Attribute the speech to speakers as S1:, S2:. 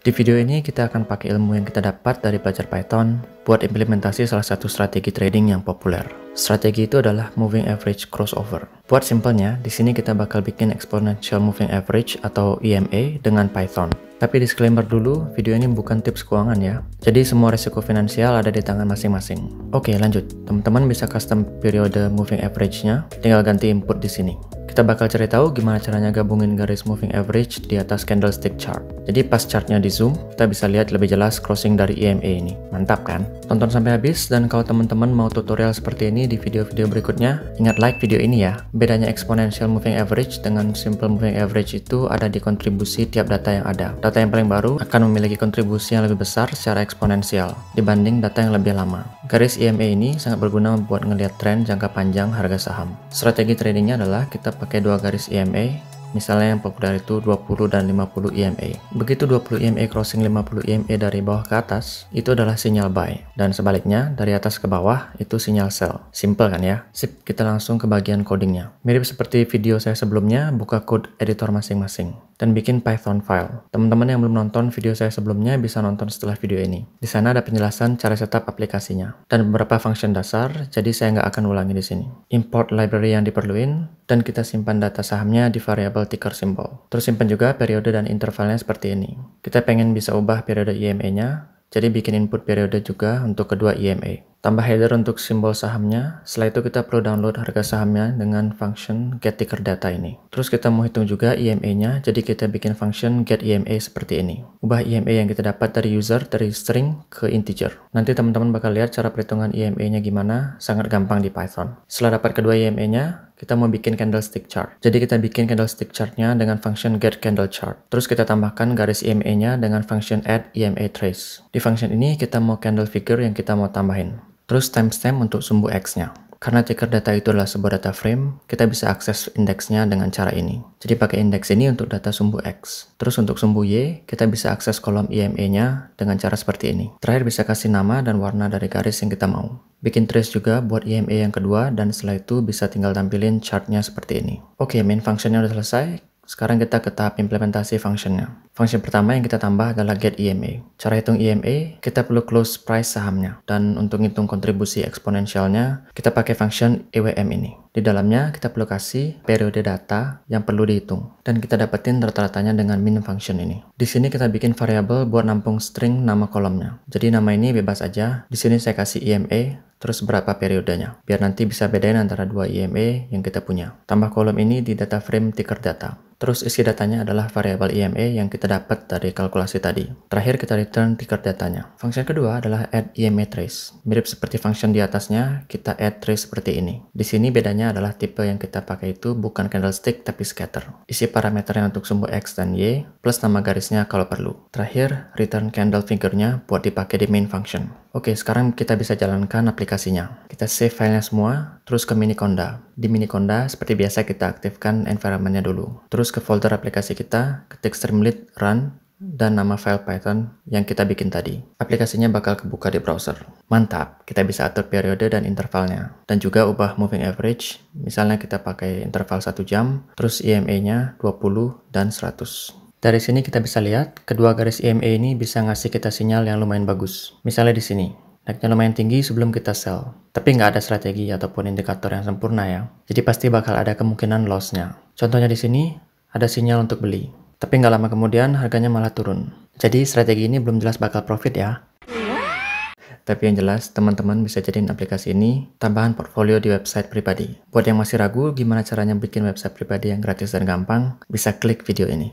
S1: Di video ini kita akan pakai ilmu yang kita dapat dari belajar Python buat implementasi salah satu strategi trading yang populer. Strategi itu adalah Moving Average Crossover. Buat simpelnya, di sini kita bakal bikin Exponential Moving Average atau EMA dengan Python. Tapi disclaimer dulu, video ini bukan tips keuangan ya. Jadi semua risiko finansial ada di tangan masing-masing. Oke, lanjut. Teman-teman bisa custom periode moving average-nya, tinggal ganti input di sini. Kita bakal cari tahu gimana caranya gabungin garis moving average di atas candlestick chart. Jadi pas chartnya di zoom, kita bisa lihat lebih jelas crossing dari EMA ini. Mantap kan? Tonton sampai habis, dan kalau teman-teman mau tutorial seperti ini di video-video berikutnya, ingat like video ini ya. Bedanya exponential moving average dengan simple moving average itu ada di kontribusi tiap data yang ada. Data yang paling baru akan memiliki kontribusi yang lebih besar secara eksponensial dibanding data yang lebih lama. Garis EMA ini sangat berguna buat ngelihat tren jangka panjang harga saham. Strategi tradingnya adalah kita pakai dua garis EMA, misalnya yang populer itu 20 dan 50 EMA. Begitu 20 EMA crossing 50 EMA dari bawah ke atas, itu adalah sinyal buy. Dan sebaliknya, dari atas ke bawah, itu sinyal sell. Simple kan ya? Sip, kita langsung ke bagian codingnya. Mirip seperti video saya sebelumnya, buka code editor masing-masing dan bikin Python file. Teman-teman yang belum nonton video saya sebelumnya bisa nonton setelah video ini. Di sana ada penjelasan cara setup aplikasinya dan beberapa function dasar, jadi saya nggak akan ulangi di sini. Import library yang diperluin, dan kita simpan data sahamnya di variabel ticker symbol. Terus simpan juga periode dan intervalnya seperti ini. Kita pengen bisa ubah periode EMA-nya, jadi bikin input periode juga untuk kedua EMA. Tambah header untuk simbol sahamnya. Setelah itu kita perlu download harga sahamnya dengan function get ticker data ini. Terus kita mau hitung juga EMA-nya, jadi kita bikin function get EMA seperti ini. Ubah EMA yang kita dapat dari user dari string ke integer. Nanti teman-teman bakal lihat cara perhitungan EMA-nya gimana, sangat gampang di Python. Setelah dapat kedua EMA-nya, kita mau bikin candlestick chart. Jadi kita bikin candlestick chart-nya dengan function get candle chart. Terus kita tambahkan garis EMA-nya dengan function add EMA trace. Di function ini kita mau candle figure yang kita mau tambahin. Terus timestamp untuk sumbu X-nya. Karena ticker data itu adalah sebuah data frame, kita bisa akses indeksnya dengan cara ini. Jadi pakai indeks ini untuk data sumbu X. Terus untuk sumbu Y, kita bisa akses kolom EMA-nya dengan cara seperti ini. Terakhir bisa kasih nama dan warna dari garis yang kita mau. Bikin trace juga buat EMA yang kedua, dan setelah itu bisa tinggal tampilin chartnya seperti ini. Oke, main functionnya udah selesai. Sekarang kita ke tahap implementasi functionnya. Function pertama yang kita tambah adalah get EMA. Cara hitung EMA, kita perlu close price sahamnya. Dan untuk ngitung kontribusi eksponensialnya, kita pakai function EWM ini. Di dalamnya kita perlu kasih periode data yang perlu dihitung. Dan kita dapetin rata-ratanya dengan min function ini. Di sini kita bikin variabel buat nampung string nama kolomnya. Jadi nama ini bebas aja. Di sini saya kasih EMA, terus berapa periodenya. Biar nanti bisa bedain antara dua EMA yang kita punya. Tambah kolom ini di data frame ticker data. Terus isi datanya adalah variabel EMA yang kita dapat dari kalkulasi tadi. Terakhir kita return ticker datanya. Function kedua adalah add EMA trace. Mirip seperti function di atasnya, kita add trace seperti ini. Di sini bedanya adalah tipe yang kita pakai itu bukan candlestick tapi scatter. Isi parameternya untuk sumbu X dan Y, plus nama garisnya kalau perlu. Terakhir, return candle figure-nya buat dipakai di main function. Oke, sekarang kita bisa jalankan aplikasinya. Kita save filenya semua, terus ke Miniconda. Di Miniconda, seperti biasa kita aktifkan environment-nya dulu. Terus ke folder aplikasi kita, ketik streamlit run, dan nama file Python yang kita bikin tadi. Aplikasinya bakal kebuka di browser. Mantap, kita bisa atur periode dan intervalnya. Dan juga ubah moving average, misalnya kita pakai interval 1 jam, terus EMA-nya 20 dan 100. Dari sini kita bisa lihat, kedua garis EMA ini bisa ngasih kita sinyal yang lumayan bagus. Misalnya di sini, naiknya lumayan tinggi sebelum kita sell. Tapi nggak ada strategi ataupun indikator yang sempurna ya. Jadi pasti bakal ada kemungkinan loss-nya. Contohnya di sini, ada sinyal untuk beli. Tapi nggak lama kemudian harganya malah turun. Jadi strategi ini belum jelas bakal profit ya. Tapi yang jelas, teman-teman bisa jadiin aplikasi ini tambahan portfolio di website pribadi. Buat yang masih ragu gimana caranya bikin website pribadi yang gratis dan gampang, bisa klik video ini.